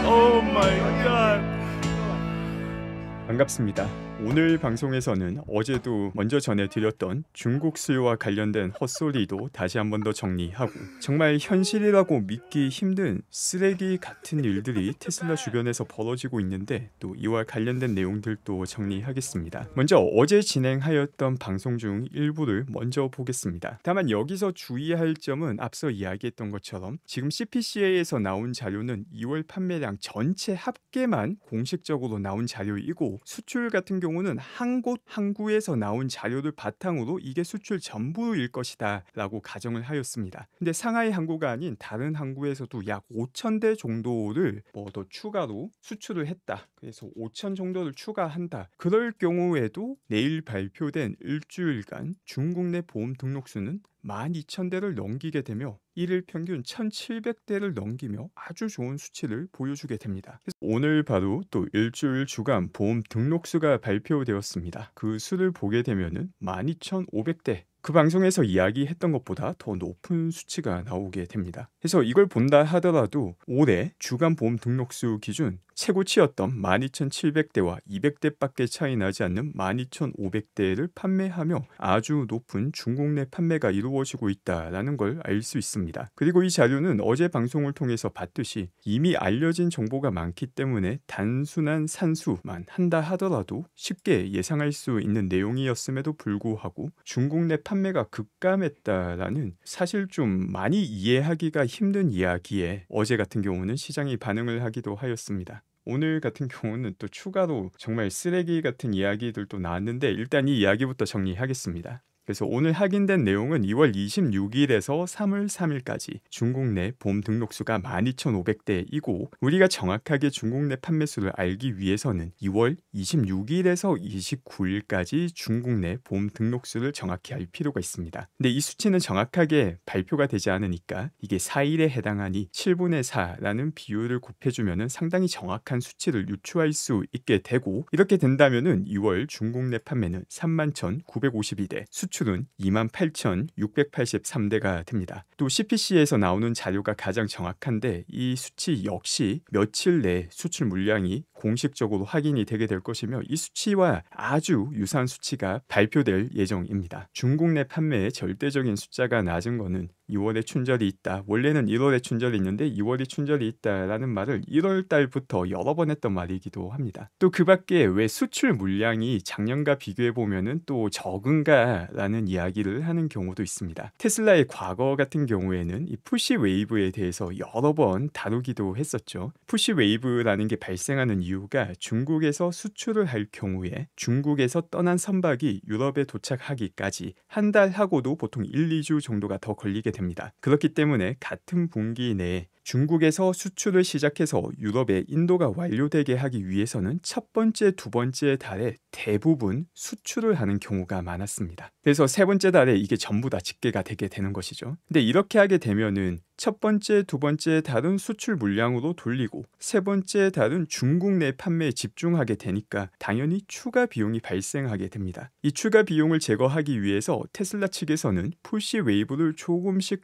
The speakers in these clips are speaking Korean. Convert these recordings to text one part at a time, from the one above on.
오 마이 갓. 반갑습니다. 오늘 방송에서는 어제도 먼저 전해드렸던 중국 수요와 관련된 헛소리도 다시 한 번 더 정리하고, 정말 현실이라고 믿기 힘든 쓰레기 같은 일들이 테슬라 주변에서 벌어지고 있는데 또 이와 관련된 내용들도 정리하겠습니다. 먼저 어제 진행하였던 방송 중 일부를 먼저 보겠습니다. 다만 여기서 주의할 점은 앞서 이야기했던 것처럼 지금 CPCA에서 나온 자료는 2월 판매량 전체 합계만 공식적으로 나온 자료이고, 수출 같은 경우는 한 곳 한 구에서 나온 자료를 바탕으로 이게 수출 전부일 것이다 라고 가정을 하였습니다. 근데 상하이 항구가 아닌 다른 항구에서도 약 5,000대 정도를 더 추가로 수출을 했다, 그래서 5,000 정도를 추가한다, 그럴 경우에도 내일 발표된 일주일간 중국 내 보험 등록수는 12,000대를 넘기게 되며 일일 평균 1,700대를 넘기며 아주 좋은 수치를 보여주게 됩니다. 그래서 오늘 바로 또 일주일 주간 보험 등록수가 발표되었습니다. 그 수를 보게 되면은 12,500대, 그 방송에서 이야기했던 것보다 더 높은 수치가 나오게 됩니다. 그래서 이걸 본다 하더라도 올해 주간 보험 등록수 기준 최고치였던 12,700대와 200대밖에 차이 나지 않는 12,500대를 판매하며 아주 높은 중국 내 판매가 이루어지고 있다는 걸 알 수 있습니다. 그리고 이 자료는 어제 방송을 통해서 봤듯이 이미 알려진 정보가 많기 때문에 단순한 산수만 한다 하더라도 쉽게 예상할 수 있는 내용이었음에도 불구하고 중국 내 판매가 급감했다라는 사실 좀 많이 이해하기가 힘든 이야기에 어제 같은 경우는 시장이 반응을 하기도 하였습니다. 오늘 같은 경우는 또 추가로 정말 쓰레기 같은 이야기들도 나왔는데 일단 이 이야기부터 정리하겠습니다. 그래서 오늘 확인된 내용은 2월 26일에서 3월 3일까지 중국 내 보험 등록수가 12,500대이고, 우리가 정확하게 중국 내 판매수를 알기 위해서는 2월 26일에서 29일까지 중국 내 보험 등록수를 정확히 알 필요가 있습니다. 근데 이 수치는 정확하게 발표가 되지 않으니까 이게 4일에 해당하니 7분의 4라는 비율을 곱해주면 상당히 정확한 수치를 유추할 수 있게 되고, 이렇게 된다면 2월 중국 내 판매는 31,952대, 수출은 28,683대가 됩니다. 또 CPC에서 나오는 자료가 가장 정확한데 이 수치 역시 며칠 내 수출 물량이 공식적으로 확인이 되게 될 것이며, 이 수치와 아주 유사한 수치가 발표될 예정입니다. 중국 내 판매의 절대적인 숫자가 낮은 거는 2월에 춘절이 있다, 원래는 1월에 춘절이 있는데 2월이 춘절이 있다라는 말을 1월 달부터 여러 번 했던 말이기도 합니다. 또 그 밖에 왜 수출 물량이 작년과 비교해 보면은 또 적은가 라는 이야기를 하는 경우도 있습니다. 테슬라의 과거 같은 경우에는 이 푸시 웨이브에 대해서 여러 번 다루기도 했었죠. 푸시 웨이브라는 게 발생하는 이유가 중국에서 수출을 할 경우에 중국에서 떠난 선박이 유럽에 도착하기까지 한 달 하고도 보통 1, 2주 정도가 더 걸리게 됩니다. 그렇기 때문에 같은 분기 내에 중국에서 수출을 시작해서 유럽에 인도가 완료되게 하기 위해서는 첫 번째, 두 번째 달에 대부분 수출을 하는 경우가 많았습니다. 그래서 세 번째 달에 이게 전부 다 집계가 되게 되는 것이죠. 근데 이렇게 하게 되면은 첫 번째, 두 번째 달은 수출 물량으로 돌리고 세 번째 달은 중국 내 판매에 집중하게 되니까 당연히 추가 비용이 발생하게 됩니다. 이 추가 비용을 제거하기 위해서 테슬라 측에서는 푸시 웨이브를 조금씩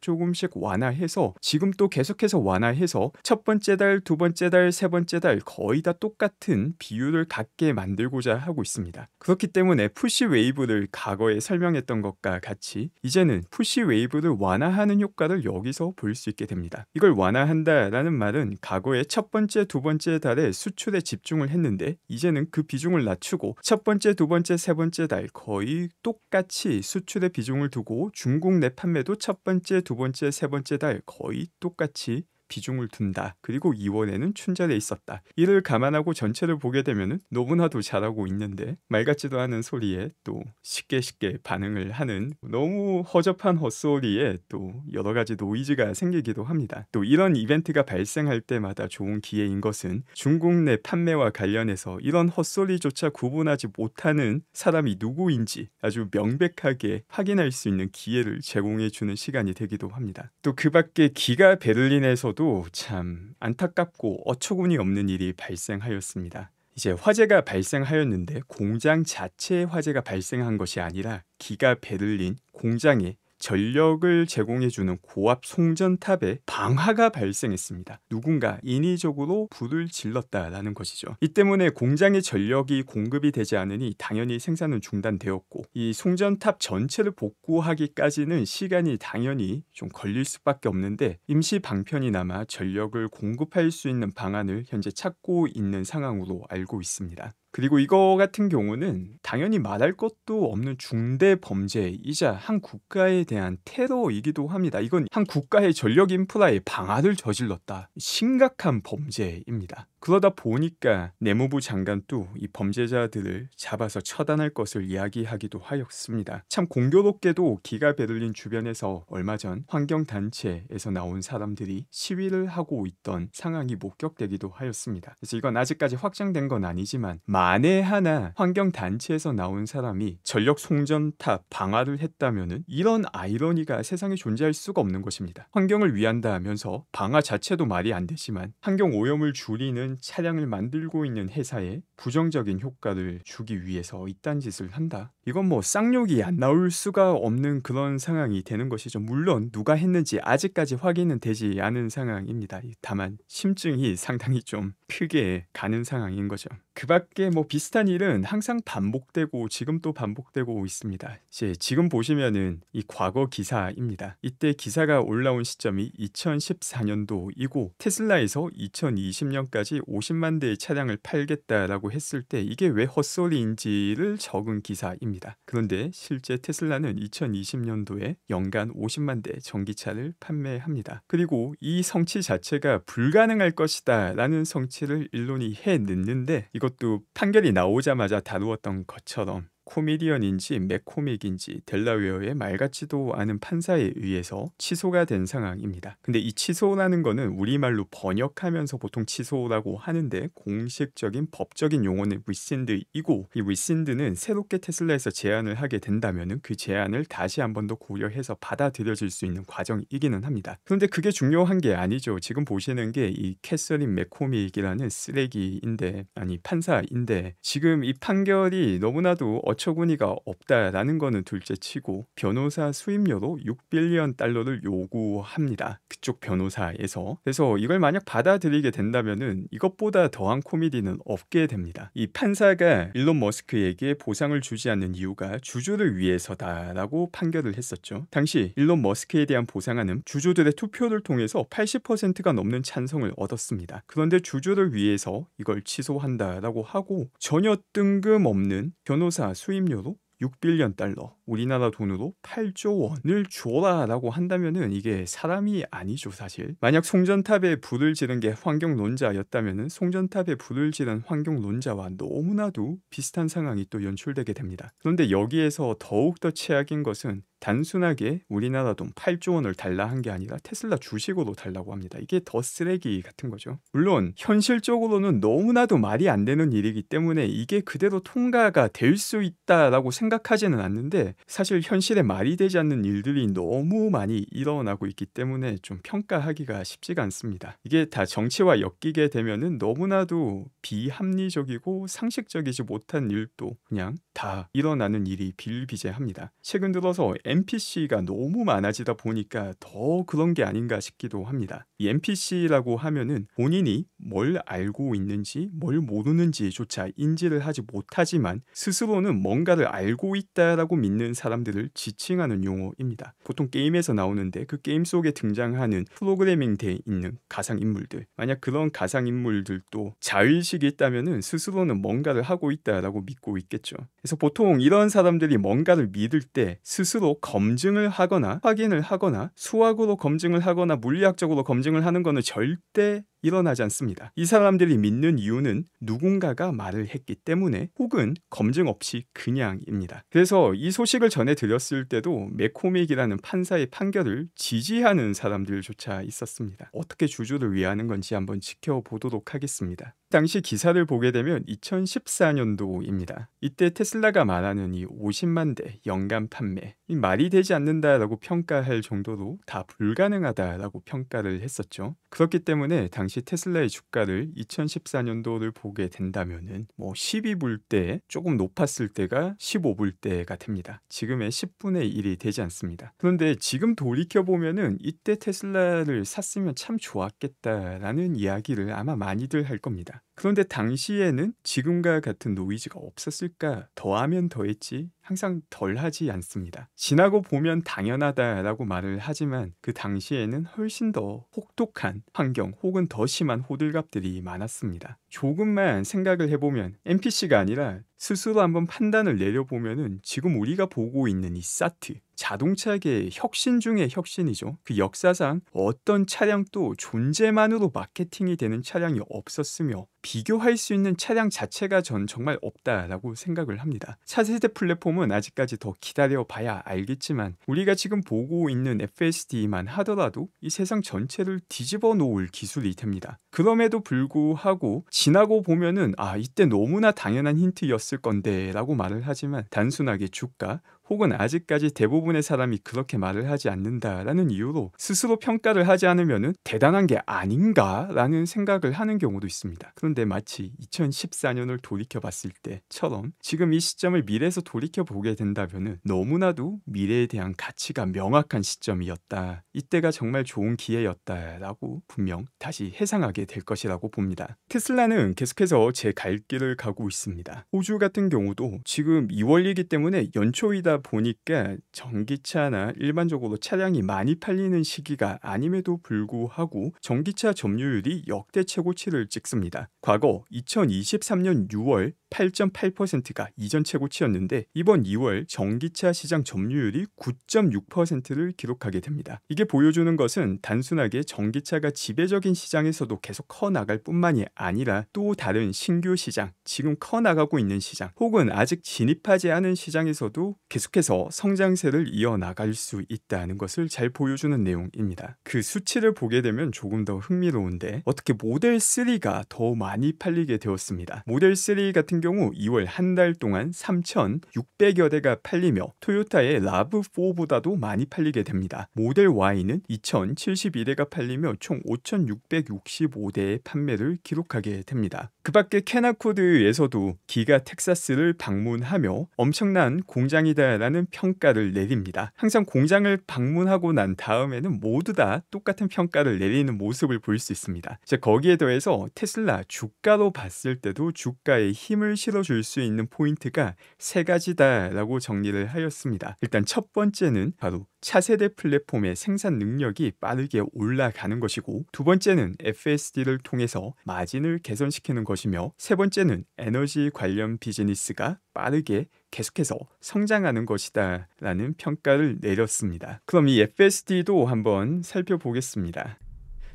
완화해서 지금 또 계속해서 완화해서 첫 번째 달, 두 번째 달, 세 번째 달 거의 다 똑같은 비율을 갖게 만들고자 하고 있습니다. 그렇기 때문에 푸시 웨이브를 과거에 설명했던 것과 같이 이제는 푸시 웨이브를 완화하는 효과를 여기서 볼 수 있게 됩니다. 이걸 완화한다라는 말은 과거에 첫 번째, 두 번째 달에 수출에 집중을 했는데 이제는 그 비중을 낮추고 첫 번째, 두 번째, 세 번째 달 거의 똑같이 수출에 비중을 두고 중국 내 판매도 첫 번째, 두 번째, 세 번째 달 거의 똑같이 비중을 둔다. 그리고 2월에는 춘절에 있었다. 이를 감안하고 전체를 보게 되면 너무나도 잘하고 있는데 말 같지도 않은 소리에 또 쉽게 반응을 하는 너무 허접한 헛소리에 또 여러 가지 노이즈가 생기기도 합니다. 또 이런 이벤트가 발생할 때마다 좋은 기회인 것은 중국 내 판매와 관련해서 이런 헛소리조차 구분하지 못하는 사람이 누구인지 아주 명백하게 확인할 수 있는 기회를 제공해주는 시간이 되기도 합니다. 또 그 밖에 기가 베를린에서 참 안타깝고 어처구니 없는 일이 발생하였습니다. 이제 화재가 발생하였는데 공장 자체에 화재가 발생한 것이 아니라 기가 베를린 공장에 전력을 제공해주는 고압 송전탑에 방화가 발생했습니다. 누군가 인위적으로 불을 질렀다라는 것이죠. 이 때문에 공장의 전력이 공급이 되지 않으니 당연히 생산은 중단되었고, 이 송전탑 전체를 복구하기까지는 시간이 당연히 좀 걸릴 수밖에 없는데, 임시 방편이나마 전력을 공급할 수 있는 방안을 현재 찾고 있는 상황으로 알고 있습니다. 그리고 이거 같은 경우는 당연히 말할 것도 없는 중대 범죄이자 한 국가에 대한 테러이기도 합니다. 이건 한 국가의 전력 인프라의 방화를 저질렀다. 심각한 범죄입니다. 그러다 보니까 내무부 장관도 이 범죄자들을 잡아서 처단할 것을 이야기하기도 하였습니다. 참 공교롭게도 기가 베를린 주변에서 얼마 전 환경단체에서 나온 사람들이 시위를 하고 있던 상황이 목격되기도 하였습니다. 그래서 이건 아직까지 확정된 건 아니지만, 만에 하나 환경단체에서 나온 사람이 전력 송전탑 방화를 했다면은 이런 아이러니가 세상에 존재할 수가 없는 것입니다. 환경을 위한다 하면서 방화 자체도 말이 안 되지만, 환경 오염을 줄이는 차량을 만들고 있는 회사에 부정적인 효과를 주기 위해서 이딴 짓을 한다. 이건 뭐 쌍욕이 안 나올 수가 없는 그런 상황이 되는 것이죠. 물론 누가 했는지 아직까지 확인은 되지 않은 상황입니다. 다만 심증이 상당히 좀 크게 가는 상황인 거죠. 그 밖에 뭐 비슷한 일은 항상 반복되고 지금 또 반복되고 있습니다. 이제 지금 보시면은 이 과거 기사입니다. 이때 기사가 올라온 시점이 2014년도이고 테슬라에서 2020년까지 50만 대의 차량을 팔겠다라고 했을 때 이게 왜 헛소리인지를 적은 기사입니다. 그런데 실제 테슬라는 2020년도에 연간 50만 대 전기차를 판매합니다. 그리고 이 성취 자체가 불가능할 것이다 라는 성취를 일론이 해냈는데, 이것도 판결이 나오자마자 다루었던 것처럼 코미디언인지 맥코믹인지 델라웨어의 말 같지도 않은 판사에 의해서 취소가 된 상황입니다. 근데 이 취소라는 거는 우리말로 번역하면서 보통 취소라고 하는데, 공식적인 법적인 용어는 리신드이고, 이 리신드는 새롭게 테슬라에서 제안을 하게 된다면은 그 제안을 다시 한 번 더 고려해서 받아들여질 수 있는 과정이기는 합니다. 그런데 그게 중요한 게 아니죠. 지금 보시는 게 이 캐서린 맥코믹이라는 쓰레기인데, 아니 판사인데, 지금 이 판결이 너무나도 어처구니가 없다라는 거는 둘째치고 변호사 수임료로 6빌리언 달러를 요구합니다. 그쪽 변호사에서. 그래서 이걸 만약 받아들이게 된다면은 이것보다 더한 코미디는 없게 됩니다. 이 판사가 일론 머스크에게 보상을 주지 않는 이유가 주주를 위해서다라고 판결을 했었죠. 당시 일론 머스크에 대한 보상안은 주주들의 투표를 통해서 80%가 넘는 찬성을 얻었습니다. 그런데 주주를 위해서 이걸 취소한다라고 하고, 전혀 뜬금없는 변호사 수임료로 6빌리언 달러, 우리나라 돈으로 8조 원을 줘라라고 한다면은 이게 사람이 아니죠, 사실. 만약 송전탑에 불을 지른 게 환경론자였다면은 송전탑에 불을 지른 환경론자와 너무나도 비슷한 상황이 또 연출되게 됩니다. 그런데 여기에서 더욱더 최악인 것은 단순하게 우리나라 돈 8조 원을 달라 한 게 아니라 테슬라 주식으로 달라고 합니다. 이게 더 쓰레기 같은 거죠. 물론 현실적으로는 너무나도 말이 안 되는 일이기 때문에 이게 그대로 통과가 될 수 있다라고 생각하지는 않는데, 사실 현실에 말이 되지 않는 일들이 너무 많이 일어나고 있기 때문에 좀 평가하기가 쉽지가 않습니다. 이게 다 정치와 엮이게 되면은 너무나도 비합리적이고 상식적이지 못한 일도 그냥 다 일어나는 일이 비일비재합니다. 최근 들어서 NPC가 너무 많아지다 보니까 더 그런 게 아닌가 싶기도 합니다. 이 NPC라고 하면은 본인이 뭘 알고 있는지 뭘 모르는지조차 인지를 하지 못하지만 스스로는 뭔가를 알고 있다라고 믿는 사람들을 지칭하는 용어입니다. 보통 게임에서 나오는데 그 게임 속에 등장하는 프로그래밍 돼 있는 가상인물들, 만약 그런 가상인물들도 자의식이 있다면은 스스로는 뭔가를 하고 있다라고 믿고 있겠죠. 그래서 보통 이런 사람들이 뭔가를 믿을 때 스스로 검증을 하거나 확인을 하거나 수학으로 검증을 하거나 물리학적으로 검증을 하는 거는 절대 일어나지 않습니다. 이 사람들이 믿는 이유는 누군가가 말을 했기 때문에, 혹은 검증 없이 그냥입니다. 그래서 이 소식을 전해드렸을 때도 맥코믹이라는 판사의 판결을 지지하는 사람들조차 있었습니다. 어떻게 주주를 위하는 건지 한번 지켜보도록 하겠습니다. 당시 기사를 보게 되면 2014년도입니다. 이때 테슬라가 말하는 이 50만 대 연간 판매, 이 말이 되지 않는다라고 평가할 정도로 다 불가능하다라고 평가를 했었죠. 그렇기 때문에 당시 당시 테슬라의 주가를 2014년도를 보게 된다면은 뭐 12불 대 조금 높았을 때가 15불 대가 됩니다. 지금의 10분의 1이 되지 않습니다. 그런데 지금 돌이켜보면은 이때 테슬라를 샀으면 참 좋았겠다라는 이야기를 아마 많이들 할 겁니다. 그런데 당시에는 지금과 같은 노이즈가 없었을까? 더하면 더했지 항상 덜하지 않습니다. 지나고 보면 당연하다라고 말을 하지만 그 당시에는 훨씬 더 혹독한 환경 혹은 더 심한 호들갑들이 많았습니다. 조금만 생각을 해보면 NPC가 아니라 스스로 한번 판단을 내려보면은 지금 우리가 보고 있는 이 사트 자동차계의 혁신 중의 혁신이죠. 그 역사상 어떤 차량도 존재만으로 마케팅이 되는 차량이 없었으며 비교할 수 있는 차량 자체가 전 정말 없다라고 생각을 합니다. 차세대 플랫폼은 아직까지 더 기다려봐야 알겠지만 우리가 지금 보고 있는 FSD만 하더라도 이 세상 전체를 뒤집어 놓을 기술이 됩니다. 그럼에도 불구하고 지나고 보면은 이때 너무나 당연한 힌트였을 건데 라고 말을 하지만 단순하게 주가 혹은 아직까지 대부분의 사람이 그렇게 말을 하지 않는다라는 이유로 스스로 평가를 하지 않으면 대단한 게 아닌가라는 생각을 하는 경우도 있습니다. 그런데 마치 2014년을 돌이켜봤을 때처럼 지금 이 시점을 미래에서 돌이켜보게 된다면 너무나도 미래에 대한 가치가 명확한 시점이었다. 이때가 정말 좋은 기회였다라고 분명 다시 회상하게 될 것이라고 봅니다. 테슬라는 계속해서 제 갈 길을 가고 있습니다. 호주 같은 경우도 지금 2월이기 때문에 연초이다 보니까 전기차나 일반적으로 차량이 많이 팔리는 시기가 아님에도 불구하고 전기차 점유율이 역대 최고치를 찍습니다. 과거 2023년 6월 8.8%가 이전 최고치였는데 이번 2월 전기차 시장 점유율이 9.6%를 기록하게 됩니다. 이게 보여주는 것은 단순하게 전기차가 지배적인 시장에서도 계속 커나갈 뿐만이 아니라 또 다른 신규 시장, 지금 커나가고 있는 시장 혹은 아직 진입하지 않은 시장에서도 계속해서 성장세를 이어나갈 수 있다는 것을 잘 보여주는 내용입니다. 그 수치를 보게 되면 조금 더 흥미로운데 어떻게 모델 3가 더 많이 팔리게 되었습니다. 모델 3 같은 경우 2월 한 달 동안 3,600여 대가 팔리며 토요타의 라브4보다도 많이 팔리게 됩니다. 모델 Y는 2,072대가 팔리며 총 5,665대의 판매를 기록하게 됩니다. 그 밖에 캐나코드에서도 기가 텍사스를 방문하며 엄청난 공장이다라는 평가를 내립니다. 항상 공장을 방문하고 난 다음에는 모두 다 똑같은 평가를 내리는 모습을 볼 수 있습니다. 거기에 더해서 테슬라 주가로 봤을 때도 주가에 힘을 실어줄 수 있는 포인트가 세 가지다라고 정리를 하였습니다. 일단 첫 번째는 바로 차세대 플랫폼의 생산 능력이 빠르게 올라가는 것이고, 두 번째는 FSD를 통해서 마진을 개선시키는 것이며, 세 번째는 에너지 관련 비즈니스가 빠르게 계속해서 성장하는 것이다 라는 평가를 내렸습니다. 그럼 이 FSD도 한번 살펴보겠습니다.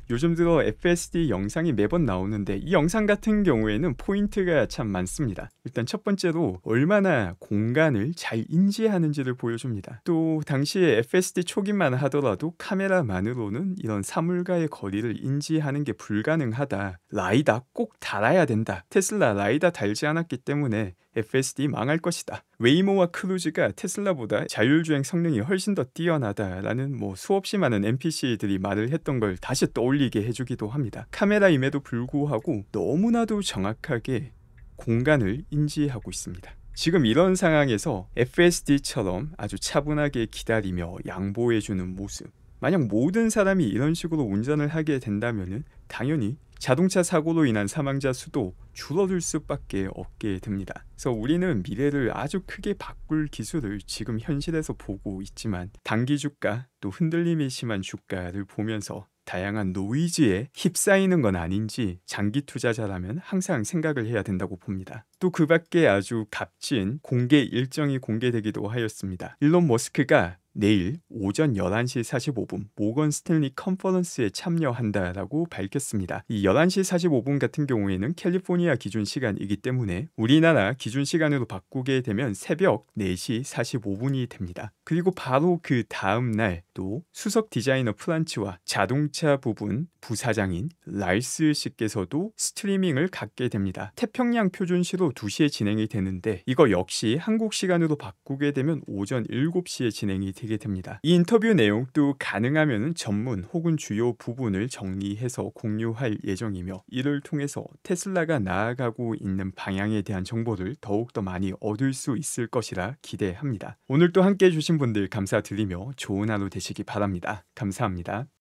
요즘 들어 FSD 영상이 매번 나오는데 이 영상 같은 경우에는 포인트가 참 많습니다. 일단 첫 번째로 얼마나 공간을 잘 인지하는지를 보여줍니다. 또 당시에 FSD 초기만 하더라도 카메라만으로는 이런 사물과의 거리를 인지하는 게 불가능하다. 라이다 꼭 달아야 된다. 테슬라 라이다 달지 않았기 때문에 FSD 망할 것이다. 웨이모와 크루즈가 테슬라보다 자율주행 성능이 훨씬 더 뛰어나다라는 수없이 많은 NPC들이 말을 했던 걸 다시 떠올리게 해주기도 합니다. 카메라임에도 불구하고 너무나도 정확하게 공간을 인지하고 있습니다. 지금 이런 상황에서 FSD처럼 아주 차분하게 기다리며 양보해주는 모습, 만약 모든 사람이 이런 식으로 운전을 하게 된다면 당연히 자동차 사고로 인한 사망자 수도 줄어들 수밖에 없게 됩니다. 그래서 우리는 미래를 아주 크게 바꿀 기술을 지금 현실에서 보고 있지만 단기 주가 또 흔들림이 심한 주가를 보면서 다양한 노이즈에 휩싸이는 건 아닌지 장기 투자자라면 항상 생각을 해야 된다고 봅니다. 또 그 밖에 아주 값진 공개 일정이 공개되기도 하였습니다. 일론 머스크가 내일 오전 11시 45분 모건 스탠리 컨퍼런스에 참여한다라고 밝혔습니다. 이 11시 45분 같은 경우에는 캘리포니아 기준 시간이기 때문에 우리나라 기준 시간으로 바꾸게 되면 새벽 4시 45분이 됩니다. 그리고 바로 그 다음 날 또 수석 디자이너 프란츠와 자동차 부분 부사장인 라이스 씨께서도 스트리밍을 갖게 됩니다. 태평양 표준시로 2시에 진행이 되는데 이거 역시 한국 시간으로 바꾸게 되면 오전 7시에 진행이 되게 됩니다. 이 인터뷰 내용 또 가능하면 전문 혹은 주요 부분을 정리해서 공유할 예정이며 이를 통해서 테슬라가 나아가고 있는 방향에 대한 정보를 더욱더 많이 얻을 수 있을 것이라 기대합니다. 오늘 또 함께 해주신 분들 감사드리며 좋은 하루 되시기 바랍니다. 감사합니다.